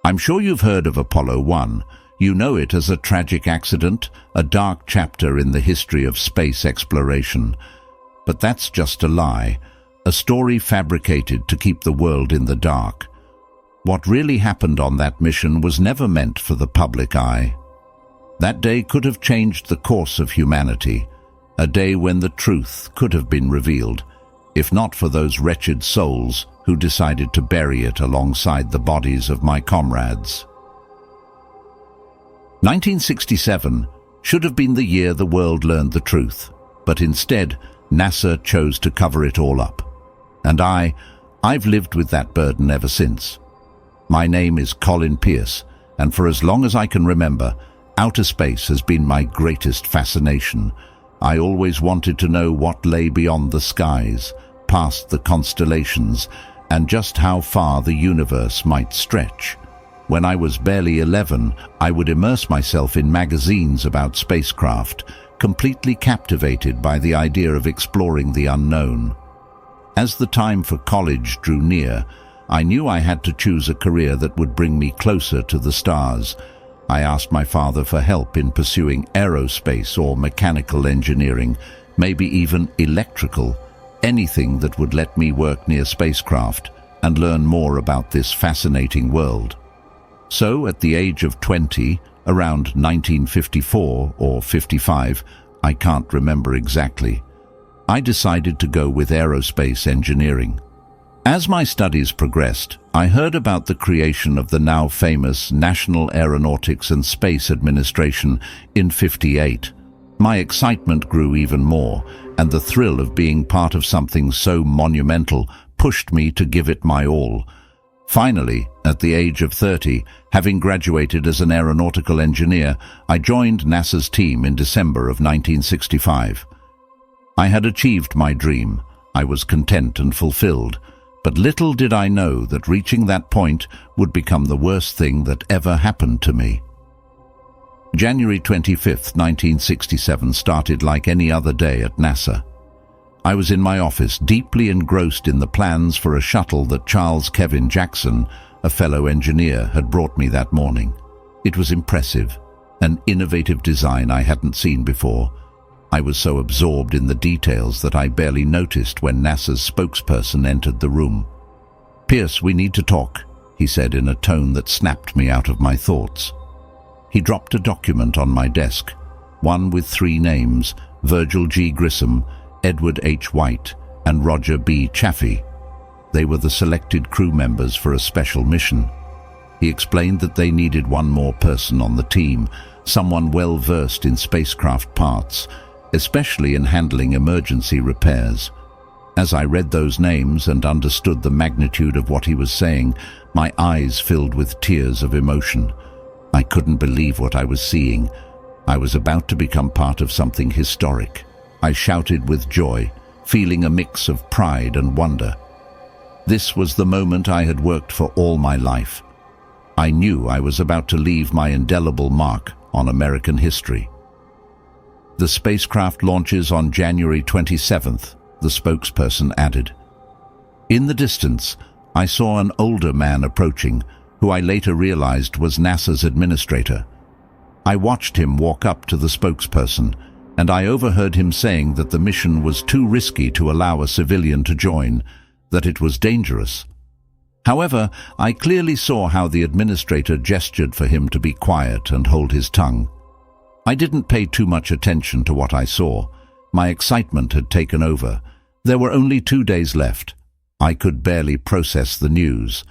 I'm sure you've heard of Apollo 1. You know it as a tragic accident, a dark chapter in the history of space exploration. But that's just a lie, a story fabricated to keep the world in the dark. What really happened on that mission was never meant for the public eye. That day could have changed the course of humanity, a day when the truth could have been revealed, if not for those wretched souls who decided to bury it alongside the bodies of my comrades. 1967 should have been the year the world learned the truth, but instead NASA chose to cover it all up. And I've lived with that burden ever since. My name is Colin Pierce, and for as long as I can remember, outer space has been my greatest fascination. I always wanted to know what lay beyond the skies, past the constellations, and just how far the universe might stretch. When I was barely 11, I would immerse myself in magazines about spacecraft, completely captivated by the idea of exploring the unknown. As the time for college drew near, I knew I had to choose a career that would bring me closer to the stars. I asked my father for help in pursuing aerospace or mechanical engineering, maybe even electrical, anything that would let me work near spacecraft and learn more about this fascinating world. So, at the age of 20, around 1954 or 55, I can't remember exactly, I decided to go with aerospace engineering. As my studies progressed, I heard about the creation of the now famous National Aeronautics and Space Administration in '58. My excitement grew even more, and the thrill of being part of something so monumental pushed me to give it my all. Finally, at the age of 30, having graduated as an aeronautical engineer, I joined NASA's team in December of 1965. I had achieved my dream. I was content and fulfilled. But little did I know that reaching that point would become the worst thing that ever happened to me. January 25, 1967 started like any other day at NASA. I was in my office, deeply engrossed in the plans for a shuttle that Charles Kevin Jackson, a fellow engineer, had brought me that morning. It was impressive, an innovative design I hadn't seen before. I was so absorbed in the details that I barely noticed when NASA's spokesperson entered the room. "Pierce, we need to talk," he said in a tone that snapped me out of my thoughts. He dropped a document on my desk, one with 3 names, Virgil G. Grissom, Edward H. White, and Roger B. Chaffee. They were the selected crew members for a special mission. He explained that they needed one more person on the team, someone well-versed in spacecraft parts, especially in handling emergency repairs. As I read those names and understood the magnitude of what he was saying, my eyes filled with tears of emotion. I couldn't believe what I was seeing. I was about to become part of something historic. I shouted with joy, feeling a mix of pride and wonder. This was the moment I had worked for all my life. I knew I was about to leave my indelible mark on American history. "The spacecraft launches on January 27th, the spokesperson added. In the distance, I saw an older man approaching, who I later realized was NASA's administrator. I watched him walk up to the spokesperson, and I overheard him saying that the mission was too risky to allow a civilian to join, that it was dangerous. However, I clearly saw how the administrator gestured for him to be quiet and hold his tongue. I didn't pay too much attention to what I saw. My excitement had taken over. There were only 2 days left. I could barely process the news.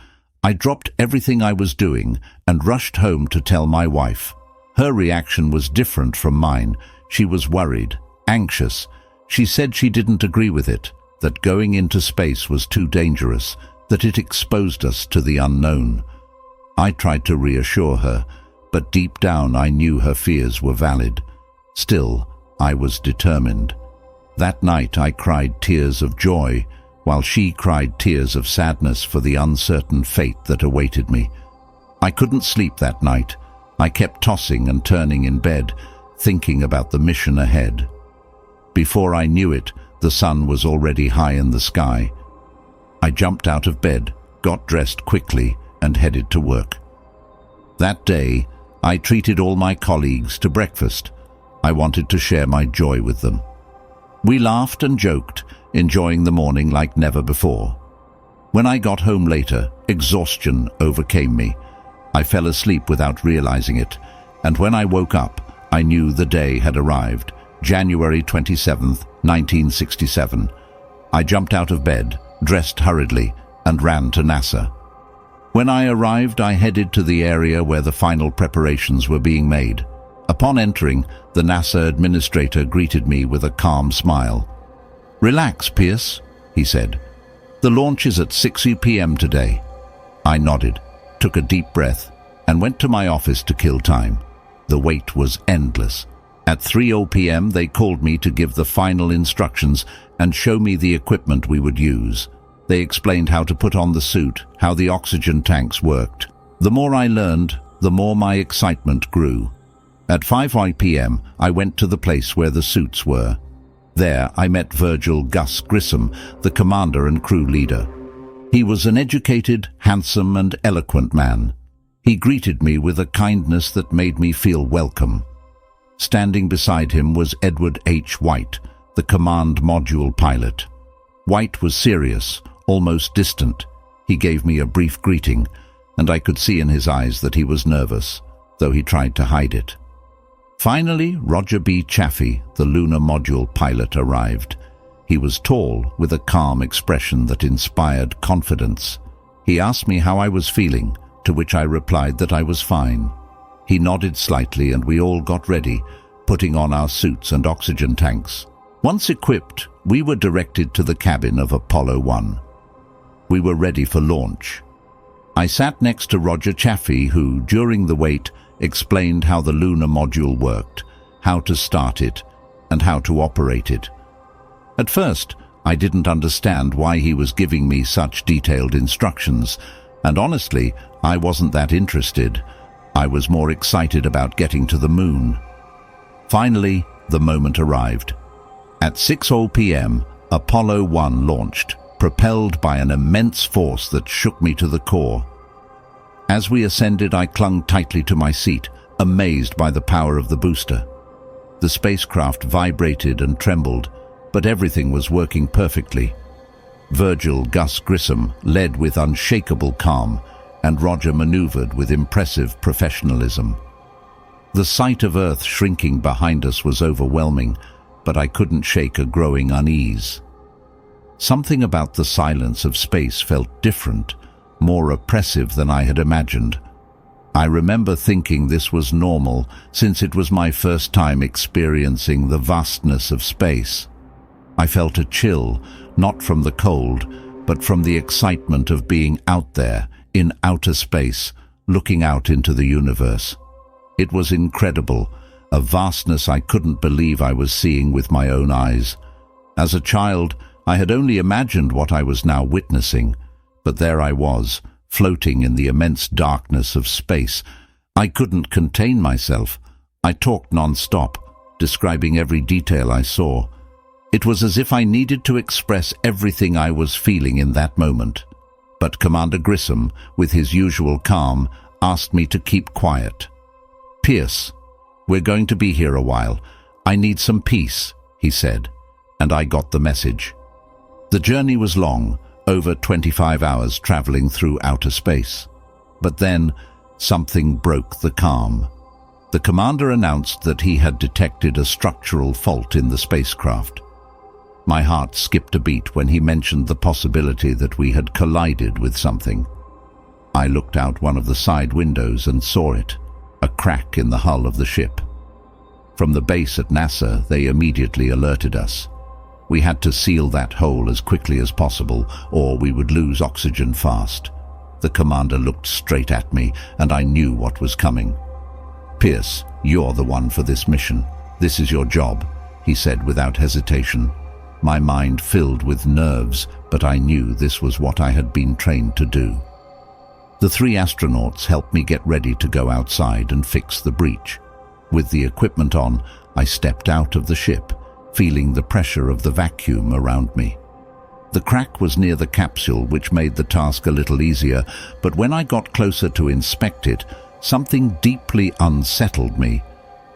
I dropped everything I was doing and rushed home to tell my wife. Her reaction was different from mine. She was worried, anxious. She said she didn't agree with it, that going into space was too dangerous, that it exposed us to the unknown. I tried to reassure her, but deep down I knew her fears were valid. Still, I was determined. That night I cried tears of joy, while she cried tears of sadness for the uncertain fate that awaited me. I couldn't sleep that night. I kept tossing and turning in bed, thinking about the mission ahead. Before I knew it, the sun was already high in the sky. I jumped out of bed, got dressed quickly, and headed to work. That day, I treated all my colleagues to breakfast. I wanted to share my joy with them. We laughed and joked, enjoying the morning like never before. When I got home later, exhaustion overcame me. I fell asleep without realizing it, and when I woke up, I knew the day had arrived, January 27th, 1967. I jumped out of bed, dressed hurriedly, and ran to NASA. When I arrived, I headed to the area where the final preparations were being made. Upon entering, the NASA administrator greeted me with a calm smile. "Relax, Pierce," he said. "The launch is at 6 p.m. today." I nodded, took a deep breath, and went to my office to kill time. The wait was endless. At 3 p.m. they called me to give the final instructions and show me the equipment we would use. They explained how to put on the suit, how the oxygen tanks worked. The more I learned, the more my excitement grew. At 5 p.m. I went to the place where the suits were. There I met Virgil Gus Grissom, the commander and crew leader. He was an educated, handsome and eloquent man. He greeted me with a kindness that made me feel welcome. Standing beside him was Edward H. White, the command module pilot. White was serious, almost distant. He gave me a brief greeting, and I could see in his eyes that he was nervous, though he tried to hide it. Finally, Roger B. Chaffee, the lunar module pilot, arrived. He was tall, with a calm expression that inspired confidence. He asked me how I was feeling, to which I replied that I was fine. He nodded slightly and we all got ready, putting on our suits and oxygen tanks. Once equipped, we were directed to the cabin of Apollo 1. We were ready for launch. I sat next to Roger Chaffee, who, during the wait, explained how the lunar module worked, how to start it, and how to operate it. At first, I didn't understand why he was giving me such detailed instructions, and honestly, I wasn't that interested. I was more excited about getting to the moon. Finally, the moment arrived. At 6 p.m., Apollo 1 launched, propelled by an immense force that shook me to the core. As we ascended, I clung tightly to my seat, amazed by the power of the booster. The spacecraft vibrated and trembled, but everything was working perfectly. Virgil Gus Grissom led with unshakable calm, and Roger maneuvered with impressive professionalism. The sight of Earth shrinking behind us was overwhelming, but I couldn't shake a growing unease. Something about the silence of space felt different, more oppressive than I had imagined. I remember thinking this was normal, since it was my first time experiencing the vastness of space. I felt a chill, not from the cold, but from the excitement of being out there, in outer space, looking out into the universe. It was incredible, a vastness I couldn't believe I was seeing with my own eyes. As a child, I had only imagined what I was now witnessing, but there I was, floating in the immense darkness of space. I couldn't contain myself. I talked non-stop, describing every detail I saw. It was as if I needed to express everything I was feeling in that moment. But Commander Grissom, with his usual calm, asked me to keep quiet. "Pierce, we're going to be here a while. I need some peace," he said, and I got the message. The journey was long, over 25 hours traveling through outer space. But then, something broke the calm. The commander announced that he had detected a structural fault in the spacecraft. My heart skipped a beat when he mentioned the possibility that we had collided with something. I looked out one of the side windows and saw it, a crack in the hull of the ship. From the base at NASA, they immediately alerted us. We had to seal that hole as quickly as possible, or we would lose oxygen fast. The commander looked straight at me, and I knew what was coming. "Pierce, you're the one for this mission. This is your job," he said without hesitation. My mind filled with nerves, but I knew this was what I had been trained to do. The 3 astronauts helped me get ready to go outside and fix the breach. With the equipment on, I stepped out of the ship, feeling the pressure of the vacuum around me. The crack was near the capsule, which made the task a little easier, but when I got closer to inspect it, something deeply unsettled me.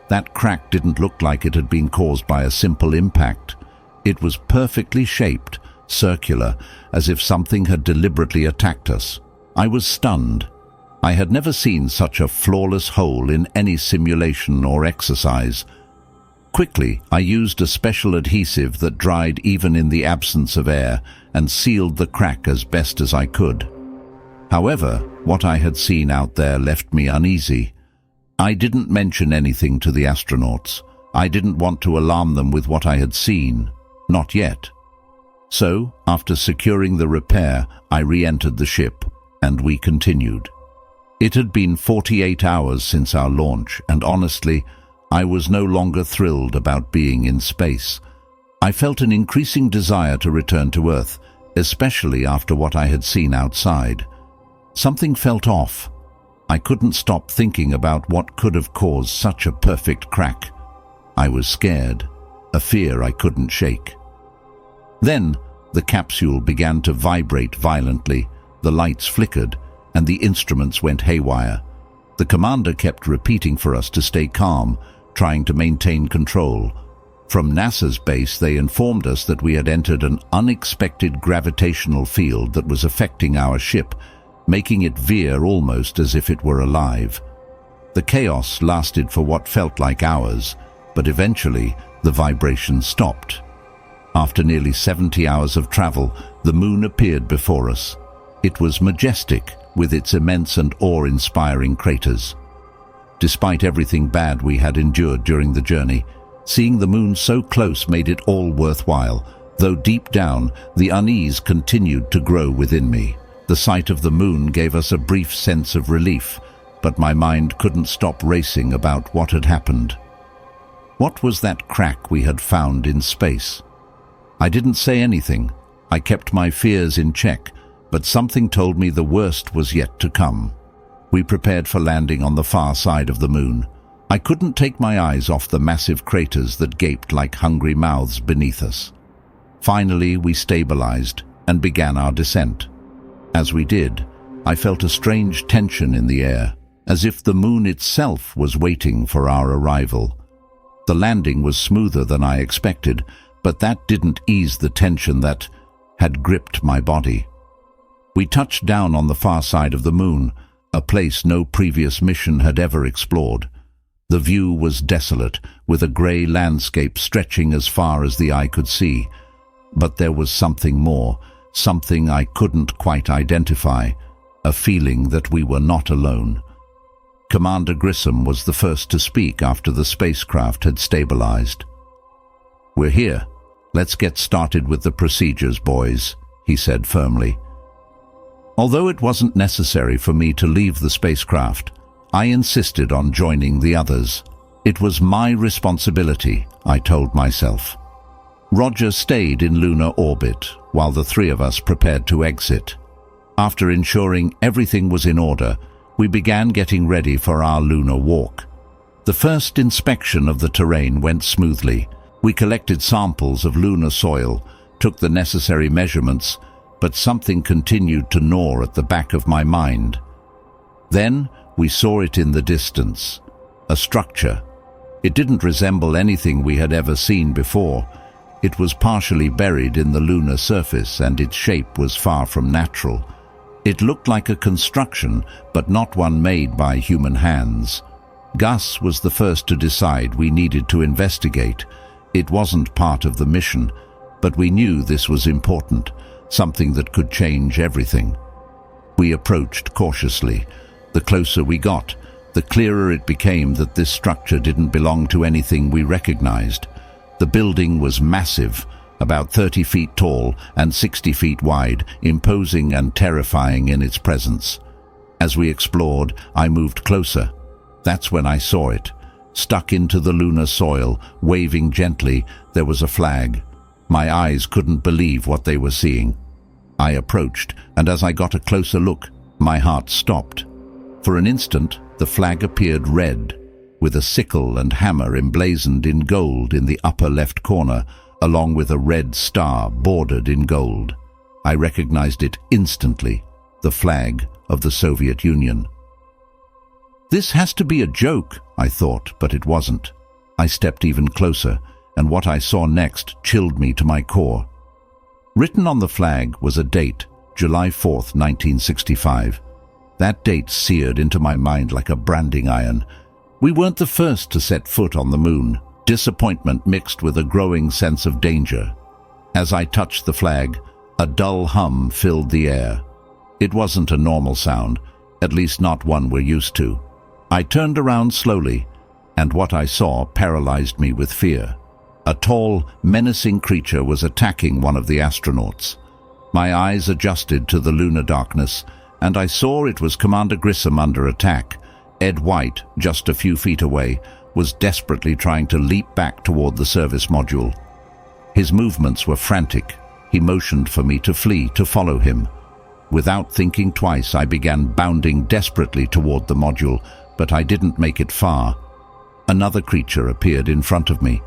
That crack didn't look like it had been caused by a simple impact. It was perfectly shaped, circular, as if something had deliberately attacked us. I was stunned. I had never seen such a flawless hole in any simulation or exercise. Quickly, I used a special adhesive that dried even in the absence of air and sealed the crack as best as I could. However, what I had seen out there left me uneasy. I didn't mention anything to the astronauts. I didn't want to alarm them with what I had seen. Not yet. So, after securing the repair, I re-entered the ship, and we continued. It had been 48 hours since our launch, and honestly, I was no longer thrilled about being in space. I felt an increasing desire to return to Earth, especially after what I had seen outside. Something felt off. I couldn't stop thinking about what could have caused such a perfect crack. I was scared, a fear I couldn't shake. Then, the capsule began to vibrate violently, the lights flickered, and the instruments went haywire. The commander kept repeating for us to stay calm, trying to maintain control. From NASA's base, they informed us that we had entered an unexpected gravitational field that was affecting our ship, making it veer almost as if it were alive. The chaos lasted for what felt like hours, but eventually the vibration stopped. After nearly 70 hours of travel, the moon appeared before us. It was majestic, with its immense and awe-inspiring craters. Despite everything bad we had endured during the journey, seeing the moon so close made it all worthwhile, though deep down, the unease continued to grow within me. The sight of the moon gave us a brief sense of relief, but my mind couldn't stop racing about what had happened. What was that crack we had found in space? I didn't say anything. I kept my fears in check, but something told me the worst was yet to come. We prepared for landing on the far side of the moon. I couldn't take my eyes off the massive craters that gaped like hungry mouths beneath us. Finally, we stabilized and began our descent. As we did, I felt a strange tension in the air, as if the moon itself was waiting for our arrival. The landing was smoother than I expected, but that didn't ease the tension that had gripped my body. We touched down on the far side of the moon, a place no previous mission had ever explored. The view was desolate, with a grey landscape stretching as far as the eye could see. But there was something more, something I couldn't quite identify, a feeling that we were not alone. Commander Grissom was the first to speak after the spacecraft had stabilized. "We're here. Let's get started with the procedures, boys," he said firmly. Although it wasn't necessary for me to leave the spacecraft, I insisted on joining the others. It was my responsibility, I told myself. Roger stayed in lunar orbit while the three of us prepared to exit. After ensuring everything was in order, we began getting ready for our lunar walk. The first inspection of the terrain went smoothly. We collected samples of lunar soil, took the necessary measurements, but something continued to gnaw at the back of my mind. Then we saw it in the distance, a structure. It didn't resemble anything we had ever seen before. It was partially buried in the lunar surface, and its shape was far from natural. It looked like a construction, but not one made by human hands. Gus was the first to decide we needed to investigate. It wasn't part of the mission, but we knew this was important, something that could change everything. We approached cautiously. The closer we got, the clearer it became that this structure didn't belong to anything we recognized. The building was massive, about 30 feet tall and 60 feet wide, imposing and terrifying in its presence. As we explored, I moved closer. That's when I saw it. Stuck into the lunar soil, waving gently, there was a flag. My eyes couldn't believe what they were seeing. I approached, and as I got a closer look, my heart stopped. For an instant, the flag appeared red, with a sickle and hammer emblazoned in gold in the upper left corner, along with a red star bordered in gold. I recognized it instantly, the flag of the Soviet Union. This has to be a joke, I thought, but it wasn't. I stepped even closer, and what I saw next chilled me to my core. Written on the flag was a date, July 4th, 1965. That date seared into my mind like a branding iron. We weren't the first to set foot on the moon. Disappointment mixed with a growing sense of danger. As I touched the flag, a dull hum filled the air. It wasn't a normal sound, at least not one we're used to. I turned around slowly, and what I saw paralyzed me with fear. A tall, menacing creature was attacking one of the astronauts. My eyes adjusted to the lunar darkness, and I saw it was Commander Grissom under attack. Ed White, just a few feet away, was desperately trying to leap back toward the service module. His movements were frantic. He motioned for me to flee, to follow him. Without thinking twice, I began bounding desperately toward the module, but I didn't make it far. Another creature appeared in front of me.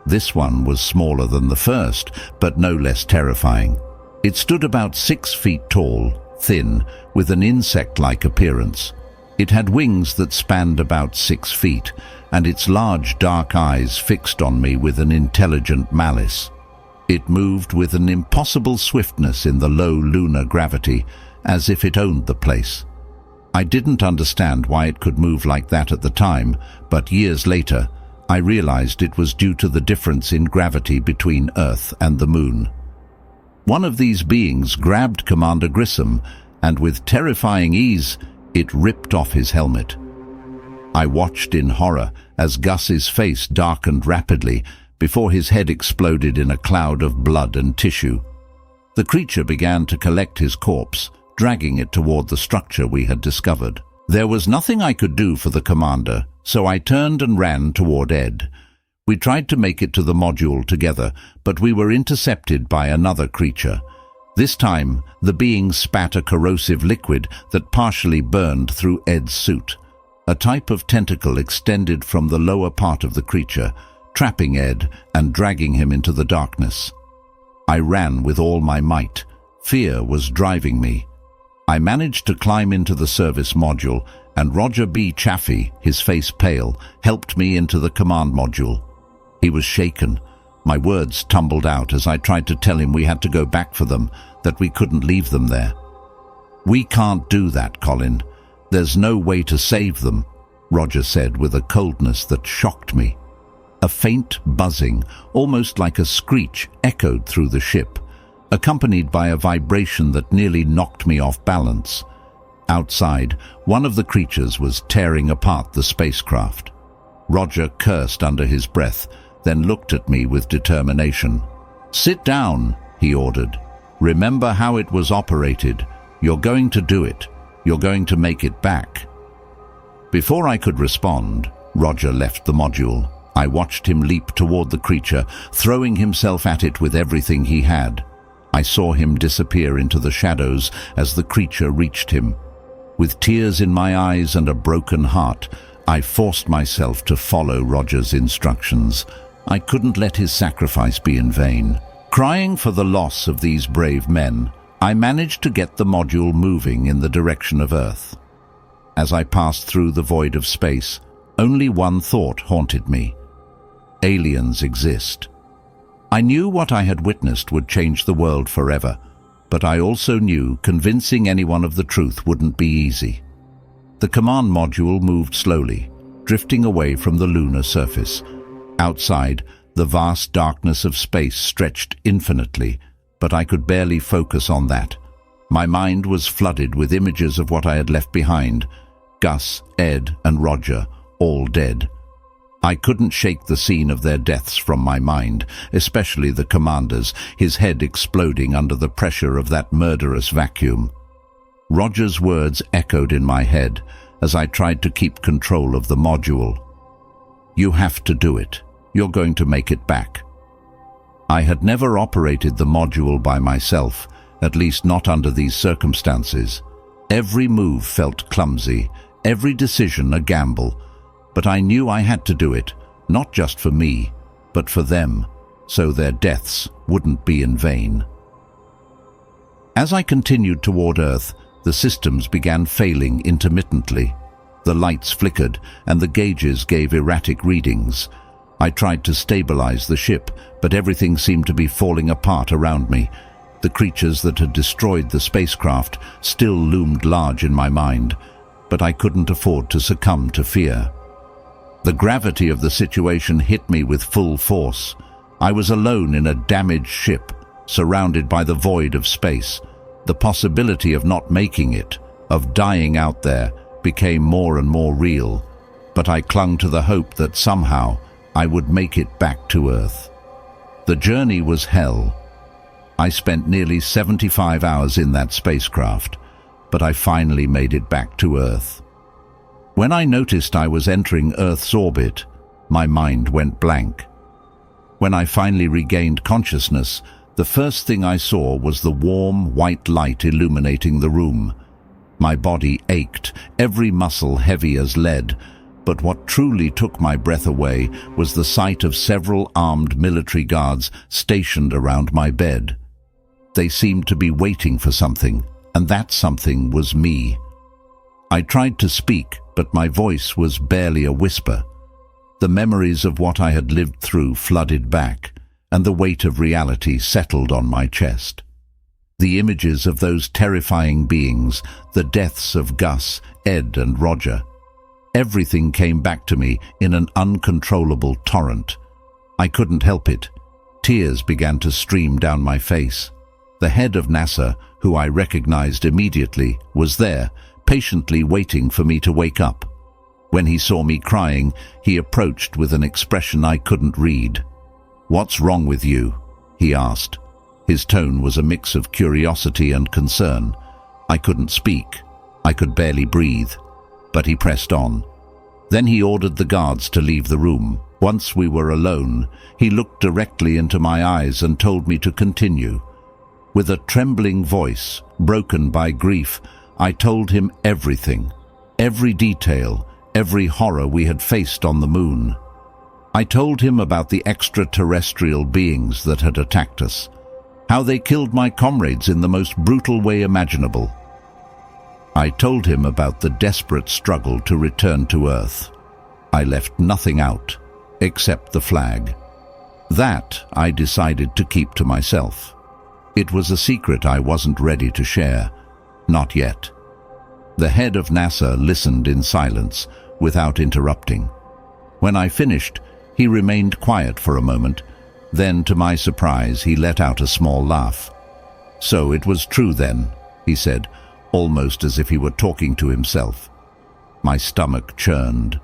This one was smaller than the first, but no less terrifying. It stood about 6 feet tall, thin, with an insect-like appearance. It had wings that spanned about 6 feet, and its large dark eyes fixed on me with an intelligent malice. It moved with an impossible swiftness in the low lunar gravity, as if it owned the place. I didn't understand why it could move like that at the time, but years later, I realized it was due to the difference in gravity between Earth and the Moon. One of these beings grabbed Commander Grissom, and with terrifying ease, it ripped off his helmet. I watched in horror as Gus's face darkened rapidly before his head exploded in a cloud of blood and tissue. The creature began to collect his corpse, dragging it toward the structure we had discovered. There was nothing I could do for the commander, so I turned and ran toward Ed. We tried to make it to the module together, but we were intercepted by another creature. This time, the being spat a corrosive liquid that partially burned through Ed's suit. A type of tentacle extended from the lower part of the creature, trapping Ed and dragging him into the darkness. I ran with all my might. Fear was driving me. I managed to climb into the service module, and Roger B. Chaffee, his face pale, helped me into the command module. He was shaken. My words tumbled out as I tried to tell him we had to go back for them, that we couldn't leave them there. "We can't do that, Colin. There's no way to save them," Roger said with a coldness that shocked me. A faint buzzing, almost like a screech, echoed through the ship, accompanied by a vibration that nearly knocked me off balance. Outside, one of the creatures was tearing apart the spacecraft. Roger cursed under his breath, then looked at me with determination. "Sit down," he ordered. "Remember how it was operated. You're going to do it. You're going to make it back." Before I could respond, Roger left the module. I watched him leap toward the creature, throwing himself at it with everything he had. I saw him disappear into the shadows as the creature reached him. With tears in my eyes and a broken heart, I forced myself to follow Roger's instructions. I couldn't let his sacrifice be in vain. Crying for the loss of these brave men, I managed to get the module moving in the direction of Earth. As I passed through the void of space, only one thought haunted me. Aliens exist. I knew what I had witnessed would change the world forever, but I also knew convincing anyone of the truth wouldn't be easy. The command module moved slowly, drifting away from the lunar surface. Outside, the vast darkness of space stretched infinitely, but I could barely focus on that. My mind was flooded with images of what I had left behind: Gus, Ed, and Roger, all dead. I couldn't shake the scene of their deaths from my mind, especially the commander's, his head exploding under the pressure of that murderous vacuum. Roger's words echoed in my head as I tried to keep control of the module. "You have to do it. You're going to make it back." I had never operated the module by myself, at least not under these circumstances. Every move felt clumsy, every decision a gamble, but I knew I had to do it, not just for me, but for them, so their deaths wouldn't be in vain. As I continued toward Earth, the systems began failing intermittently. The lights flickered, and the gauges gave erratic readings. I tried to stabilize the ship, but everything seemed to be falling apart around me. The creatures that had destroyed the spacecraft still loomed large in my mind, but I couldn't afford to succumb to fear. The gravity of the situation hit me with full force. I was alone in a damaged ship, surrounded by the void of space. The possibility of not making it, of dying out there, became more and more real, but I clung to the hope that somehow I would make it back to Earth. The journey was hell. I spent nearly 75 hours in that spacecraft, but I finally made it back to Earth. When I noticed I was entering Earth's orbit, my mind went blank. When I finally regained consciousness, the first thing I saw was the warm, white light illuminating the room. My body ached, every muscle heavy as lead, but what truly took my breath away was the sight of several armed military guards stationed around my bed. They seemed to be waiting for something, and that something was me. I tried to speak, but my voice was barely a whisper. The memories of what I had lived through flooded back, and the weight of reality settled on my chest. The images of those terrifying beings, the deaths of Gus, Ed, and Roger. Everything came back to me in an uncontrollable torrent. I couldn't help it. Tears began to stream down my face. The head of NASA, who I recognized immediately, was there, patiently waiting for me to wake up. When he saw me crying, he approached with an expression I couldn't read. "What's wrong with you?" he asked. His tone was a mix of curiosity and concern. I couldn't speak. I could barely breathe. But he pressed on. Then he ordered the guards to leave the room. Once we were alone, he looked directly into my eyes and told me to continue. With a trembling voice, broken by grief, I told him everything, every detail, every horror we had faced on the moon. I told him about the extraterrestrial beings that had attacked us, how they killed my comrades in the most brutal way imaginable. I told him about the desperate struggle to return to Earth. I left nothing out, except the flag. That I decided to keep to myself. It was a secret I wasn't ready to share. Not yet. The head of NASA listened in silence, without interrupting. When I finished, he remained quiet for a moment. Then, to my surprise, he let out a small laugh. "So it was true then," he said, almost as if he were talking to himself. My stomach churned.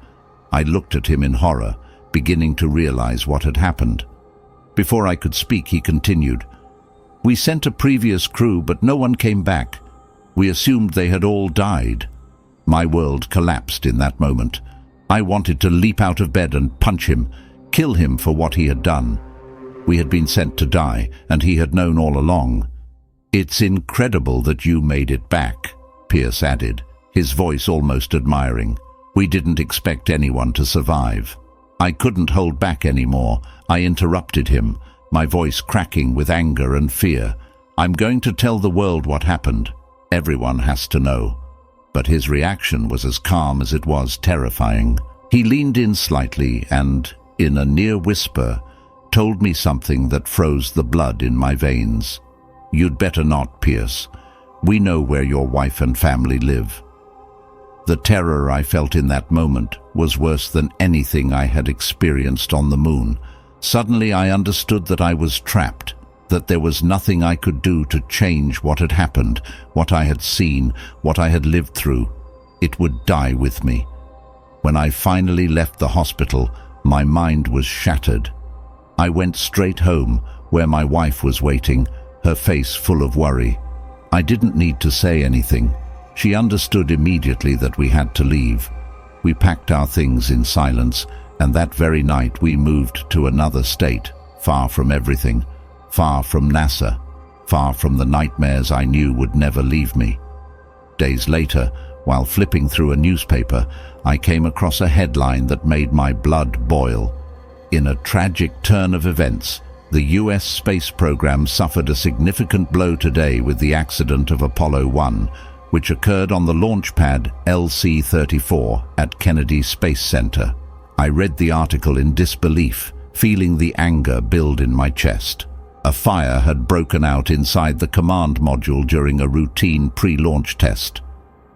I looked at him in horror, beginning to realize what had happened. Before I could speak, he continued, "We sent a previous crew, but no one came back. We assumed they had all died." My world collapsed in that moment. I wanted to leap out of bed and punch him, kill him for what he had done. We had been sent to die, and he had known all along. "It's incredible that you made it back," Pierce added, his voice almost admiring. "We didn't expect anyone to survive." I couldn't hold back anymore. I interrupted him, my voice cracking with anger and fear. "I'm going to tell the world what happened. Everyone has to know." But his reaction was as calm as it was terrifying. He leaned in slightly and, in a near whisper, told me something that froze the blood in my veins. "You'd better not, Pierce. We know where your wife and family live." The terror I felt in that moment was worse than anything I had experienced on the moon. Suddenly I understood that I was trapped, that there was nothing I could do to change what had happened, what I had seen, what I had lived through. It would die with me. When I finally left the hospital, my mind was shattered. I went straight home, where my wife was waiting, her face full of worry. I didn't need to say anything. She understood immediately that we had to leave. We packed our things in silence, and that very night we moved to another state, far from everything, far from NASA, far from the nightmares I knew would never leave me. Days later, while flipping through a newspaper, I came across a headline that made my blood boil. In a tragic turn of events, the US space program suffered a significant blow today with the accident of Apollo 1, which occurred on the launch pad LC-34 at Kennedy Space Center. I read the article in disbelief, feeling the anger build in my chest. A fire had broken out inside the command module during a routine pre-launch test.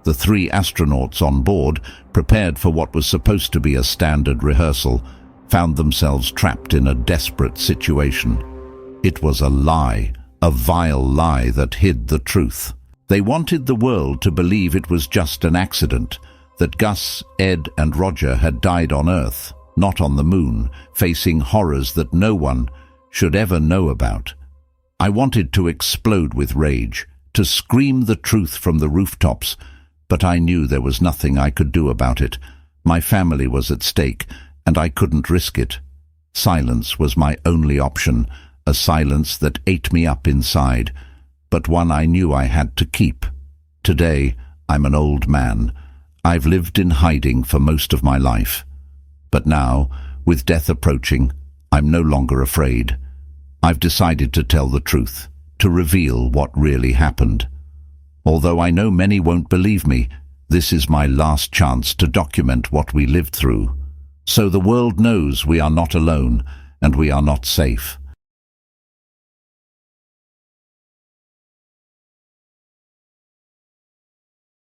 The 3 astronauts on board, prepared for what was supposed to be a standard rehearsal, found themselves trapped in a desperate situation. It was a lie, a vile lie that hid the truth. They wanted the world to believe it was just an accident, that Gus, Ed, and Roger had died on Earth, not on the moon, facing horrors that no one should ever know about. I wanted to explode with rage, to scream the truth from the rooftops, but I knew there was nothing I could do about it. My family was at stake, and I couldn't risk it. Silence was my only option, a silence that ate me up inside, but one I knew I had to keep. Today, I'm an old man. I've lived in hiding for most of my life. But now, with death approaching, I'm no longer afraid. I've decided to tell the truth, to reveal what really happened. Although I know many won't believe me, this is my last chance to document what we lived through. So the world knows we are not alone, and we are not safe.